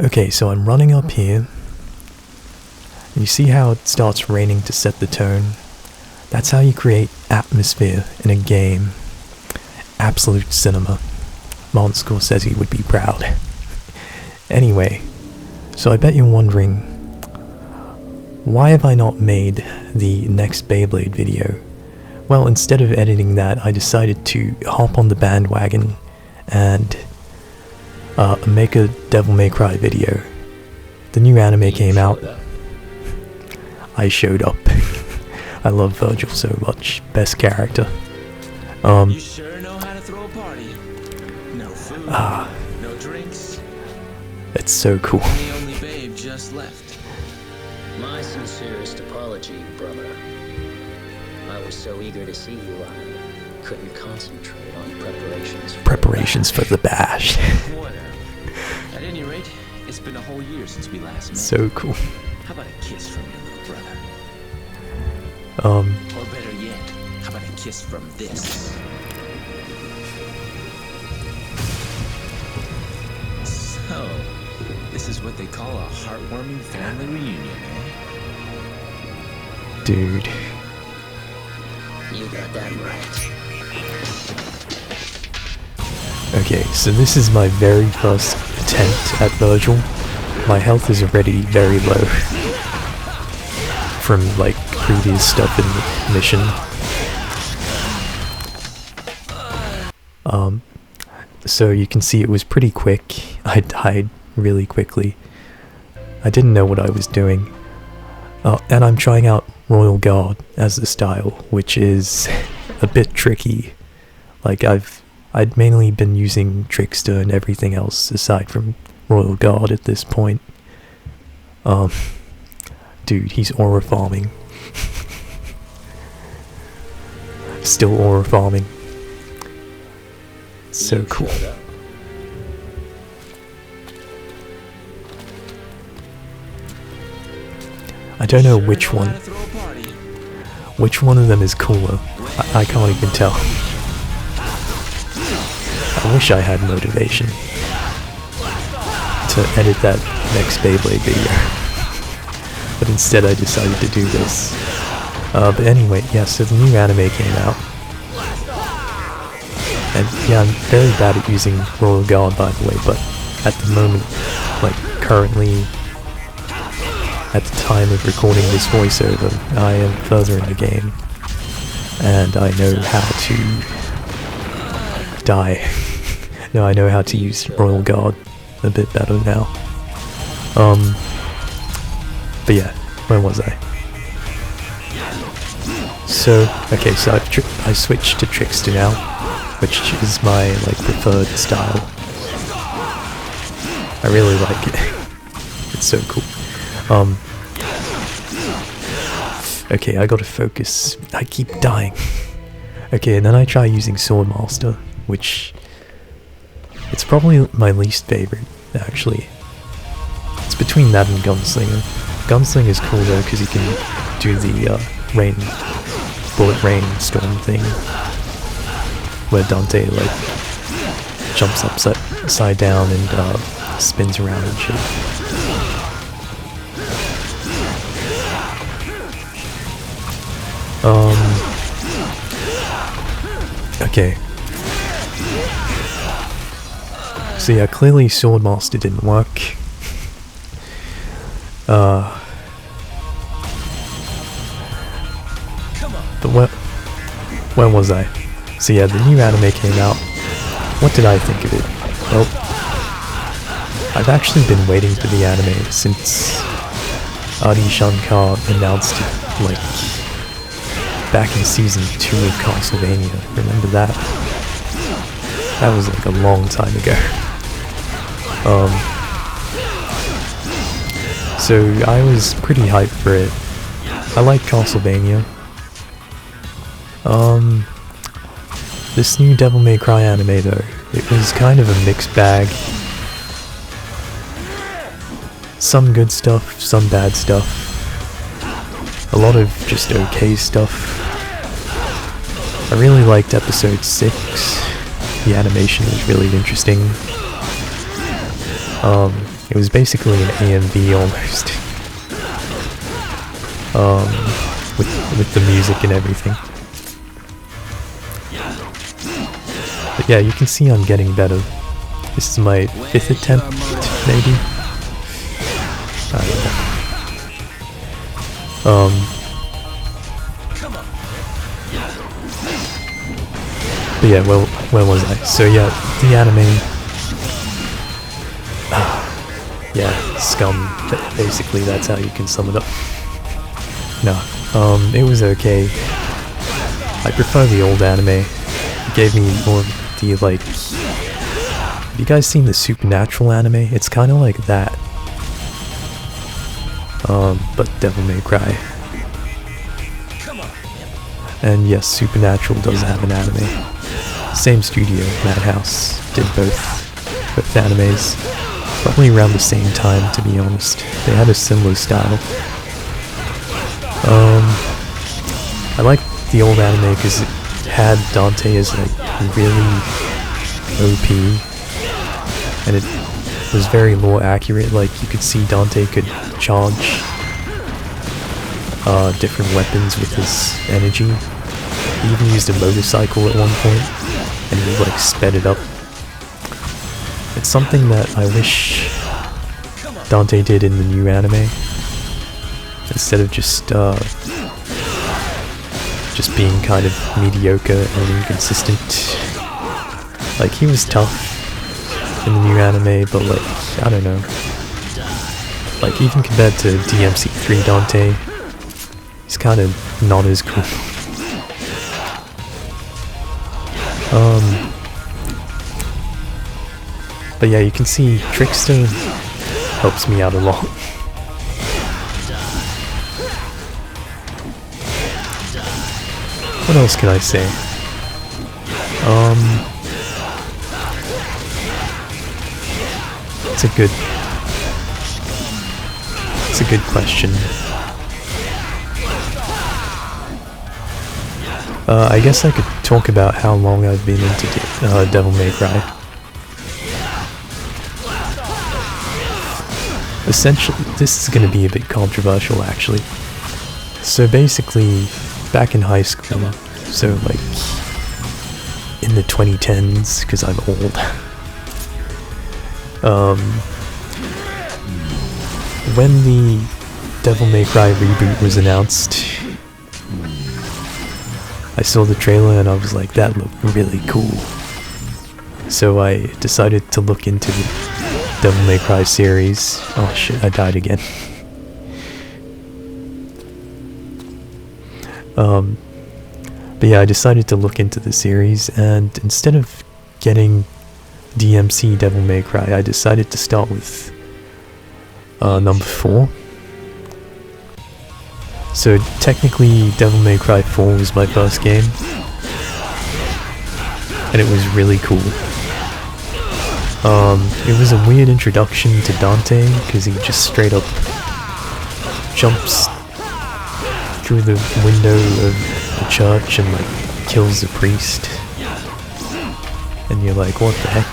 Okay, so I'm running up here. You see how it starts raining to set the tone? That's how you create atmosphere in a game. Absolute cinema. Martin Scorsese would be proud. Anyway, so I bet you're wondering, why have I not made the next Beyblade video? Well, instead of editing that, I decided to hop on the bandwagon and make a Devil May Cry video. The new anime came out. I showed up. I love Vergil so much. Best character. You sure know how to throw a party. No food, no drinks. It's so cool. The only babe just left. My sincerest apology, brother. I was so eager to see you, I couldn't concentrate on Preparations for the bash. Whatever. At any rate, it's been a whole year since we last met. So cool. How about a kiss from your little brother? Or better yet, how about a kiss from this? So, this is what they call a heartwarming family reunion, eh? Dude. You got that right. Okay, so this is my very first attempt at Vergil. My health is already very low from like previous stuff in the mission. So you can see it was pretty quick. I died really quickly. I didn't know what I was doing. And I'm trying out Royal Guard as the style, which is a bit tricky. Like I'd mainly been using Trickster and everything else aside from Royal Guard at this point. Dude, he's aura farming. Still aura farming. So cool. I don't know which one. Which one of them is cooler? I can't even tell. I wish I had motivation to edit that next Beyblade video. But instead I decided to do this. But anyway, yeah, so the new anime came out. And yeah, I'm very bad at using Royal Guard, by the way, but at the moment, like currently, at the time of recording this voiceover, I am further in the game, and I know how to die. No, I know how to use Royal Guard a bit better now. But yeah, where was I? So, okay, so I switched to Trickster now, which is my like preferred style. I really like it. It's so cool. Okay, I gotta focus. I keep dying. Okay, and then I try using Swordmaster, which it's probably my least favorite, actually. It's between that and Gunslinger. Gunslinger is cool though, because you can do the bullet rain storm thing, where Dante like jumps upside down and spins around and shit. Okay. So yeah, clearly Swordmaster didn't work. But where was I? So yeah, the new anime came out. What did I think of it? Well, I've actually been waiting for the anime since Adi Shankar announced it, like, back in season 2 of Castlevania. Remember that? That was like a long time ago. So I was pretty hyped for it. I like Castlevania. This new Devil May Cry anime though, it was kind of a mixed bag. Some good stuff, some bad stuff. A lot of just okay stuff. I really liked episode 6. The animation was really interesting. It was basically an AMV almost. With the music and everything. But yeah, you can see I'm getting better. This is my 5th attempt, maybe? I don't know. But yeah, well, where was I? So yeah, the anime... yeah, scum. Basically, that's how you can sum it up. No, it was okay. I prefer the old anime. It gave me more of the, like... Have you guys seen the Supernatural anime? It's kind of like that. But Devil May Cry. And yes, Supernatural does have an anime. Same studio, Madhouse, did both animes. Probably around the same time, to be honest. They had a similar style. I like the old anime because it had Dante as like really OP, and it was very lore accurate. Like you could see Dante could charge different weapons with his energy. He even used a motorcycle at one point, and he like sped it up. It's something that I wish Dante did in the new anime, instead of just being kind of mediocre and inconsistent. Like, he was tough in the new anime, but like, I don't know. Like, even compared to DMC3 Dante, he's kind of not as cool. But yeah, you can see Trickster helps me out a lot. What else can I say? It's a good question. I guess I could talk about how long I've been into Devil May Cry. Essentially, this is going to be a bit controversial, actually. So basically, back in high school, so like in the 2010s, because I'm old, when the Devil May Cry reboot was announced, I saw the trailer and I was like, that looked really cool. So I decided to look into the Devil May Cry series. Oh shit, I died again. But yeah, I decided to look into the series, and instead of getting DMC Devil May Cry, I decided to start with number 4. So technically, Devil May Cry 4 was my first game, and it was really cool. It was a weird introduction to Dante, because he just straight up jumps through the window of the church and like kills the priest, and you're like, what the heck?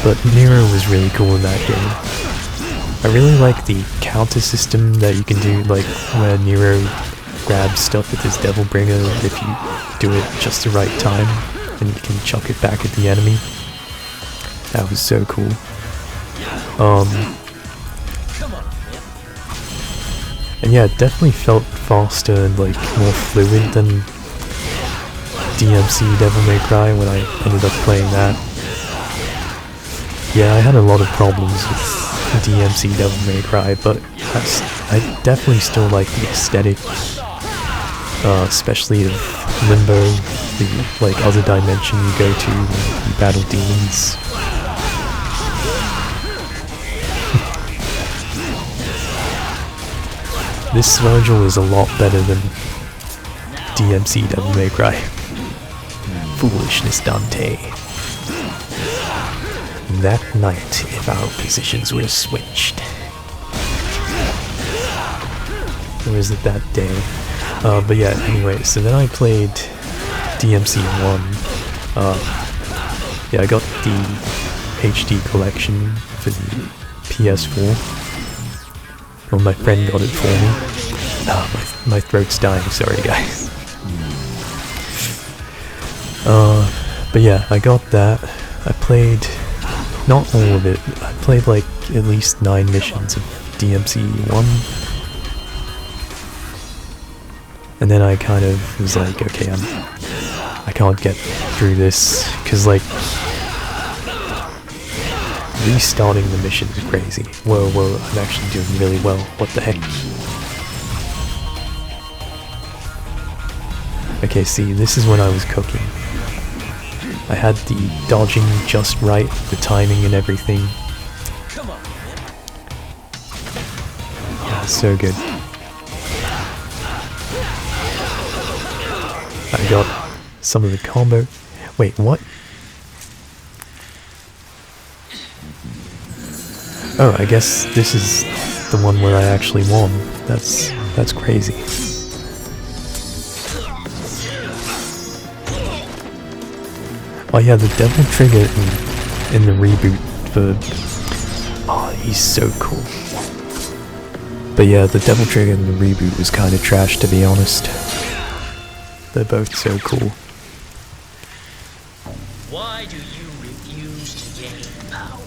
But Nero was really cool in that game. I really like the counter system that you can do, like where Nero grabs stuff with his Devil Bringer if you do it just the right time, and you can chuck it back at the enemy. That was so cool. And yeah, it definitely felt faster and like more fluid than DMC Devil May Cry when I ended up playing that. Yeah, I had a lot of problems with DMC Devil May Cry, but I definitely still like the aesthetic, especially of Limbo, the like other dimension you go to when you battle demons. This Vergil is a lot better than DMC Devil May Cry. Foolishness, Dante. That night, if our positions were switched. Or is it that day? But yeah, anyway, so then I played DMC1. Yeah, I got the HD collection for the PS4. Well, my friend got it for me. My throat's dying, sorry guys. But yeah, I got that. I played, not all of it, I played like at least 9 missions of DMC1. And then I kind of was like, okay, I can't get through this, because like, restarting the mission is crazy. Whoa, I'm actually doing really well, what the heck. Okay, see, this is when I was cooking. I had the dodging just right, the timing and everything. Yeah, so good. I got some of the combo. Wait, what? Oh, I guess this is the one where I actually won. That's crazy. Oh yeah, the Devil Trigger in the reboot for... Oh, he's so cool. But yeah, the Devil Trigger in the reboot was kind of trash, to be honest. They're both so cool. Why do you refuse to gain power?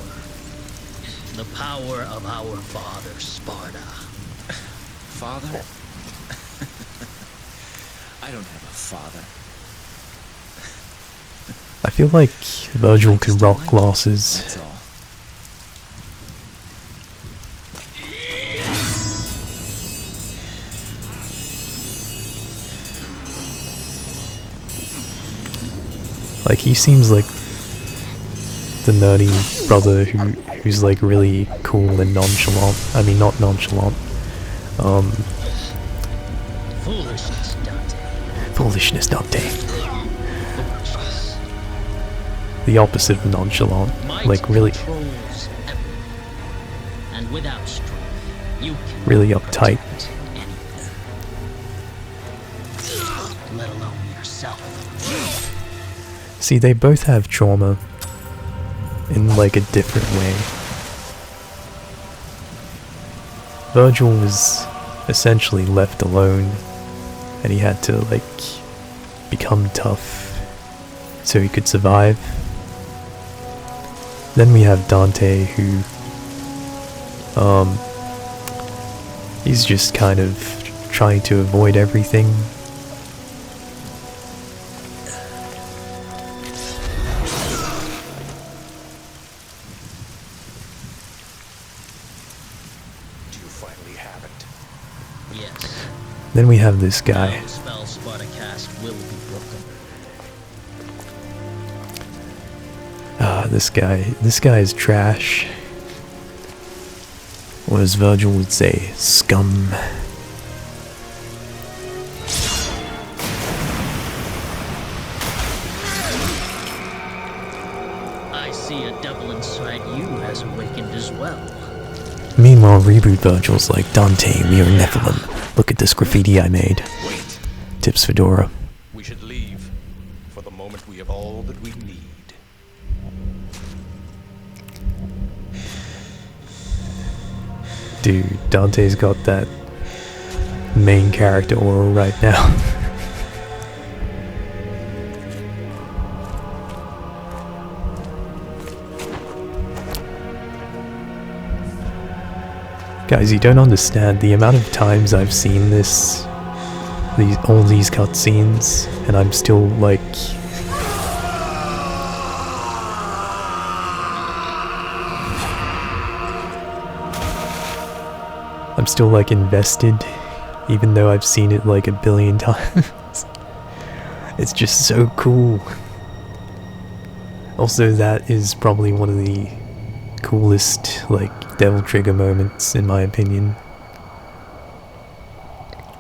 The power of our father, Sparta. Father? I don't have a father. I feel like Vergil could rock glasses. That's all. Like, he seems like the nerdy brother who's like really cool and nonchalant. I mean, not nonchalant. Foolishness, Dante. Foolishness, Dante. The opposite of nonchalant. Like, really, And without strength, you can really uptight. anything. Let alone yourself. See, they both have trauma in like a different way. Vergil was essentially left alone, and he had to like become tough so he could survive. Then we have Dante, who he's just kind of trying to avoid everything. Yes. Then we have this guy. The spell Sparta cast will be broken. This guy is trash. Or as Vergil would say, scum. I see a devil inside you has awakened as well. Meanwhile, Reboot Vergil's like, Dante, we are Nephilim. Look at this graffiti I made. Wait. Tips Fedora. We should leave. For the moment we have all that we need. Dude, Dante's got that main character aura right now. Guys, you don't understand the amount of times I've seen all these cutscenes, and I'm still like... I'm still like invested, even though I've seen it like a billion times. It's just so cool. Also, that is probably one of the coolest, like, Devil Trigger moments, in my opinion.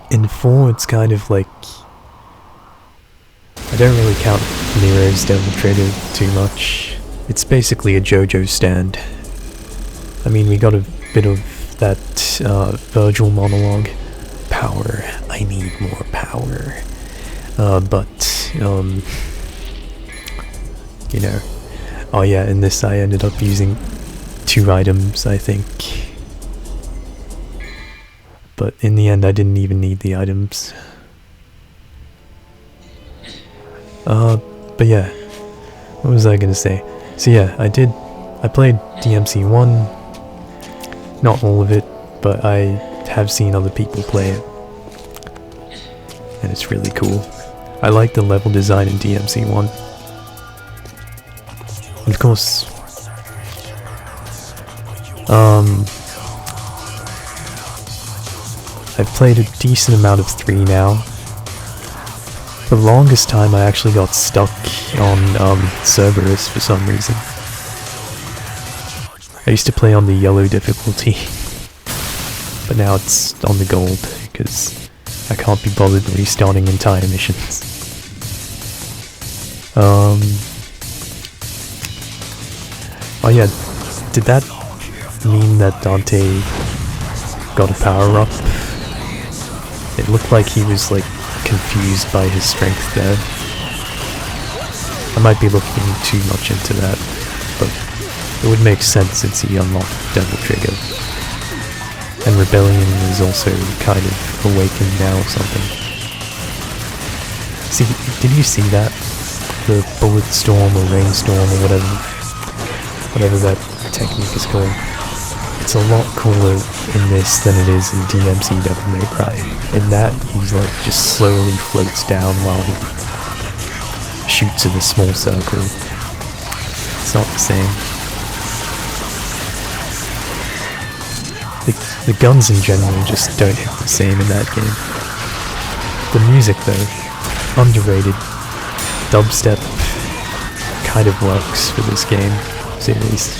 In 4, it's kind of like... I don't really count Nero's Devil Trigger too much. It's basically a JoJo stand. I mean, we got a bit of that Vergil monologue. Power. I need more power. But, you know... Oh yeah, in this I ended up using 2 items, I think. But in the end I didn't even need the items. But yeah, what was I gonna say? So yeah, I played DMC1, not all of it, but I have seen other people play it, and it's really cool. I like the level design in DMC1. And of course, I've played a decent amount of 3 now. For the longest time I actually got stuck on Cerberus for some reason. I used to play on the yellow difficulty, but now it's on the gold, because I can't be bothered restarting entire missions. Oh yeah, did that mean that Dante got a power-up? It looked like he was, like, confused by his strength there. I might be looking too much into that, but it would make sense since he unlocked Devil Trigger. And Rebellion is also kind of awakened now or something. See, did you see that? The Bullet Storm or Rainstorm or whatever that technique is called. It's a lot cooler in this than it is in DMC Devil May Cry. In that, he's like just slowly floats down while he shoots in a small circle. It's not the same. The guns in general just don't hit the same in that game. The music though, underrated. Dubstep kind of works for this game series.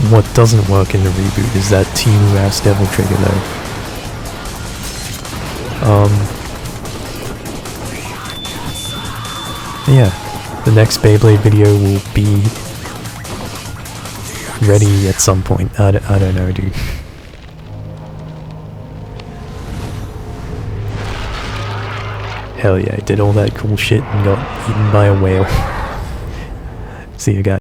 What doesn't work in the reboot is that Timu-ass Devil Trigger though. Yeah, the next Beyblade video will be ready at some point. I don't know, dude. Hell yeah, I did all that cool shit and got eaten by a whale. See you guys.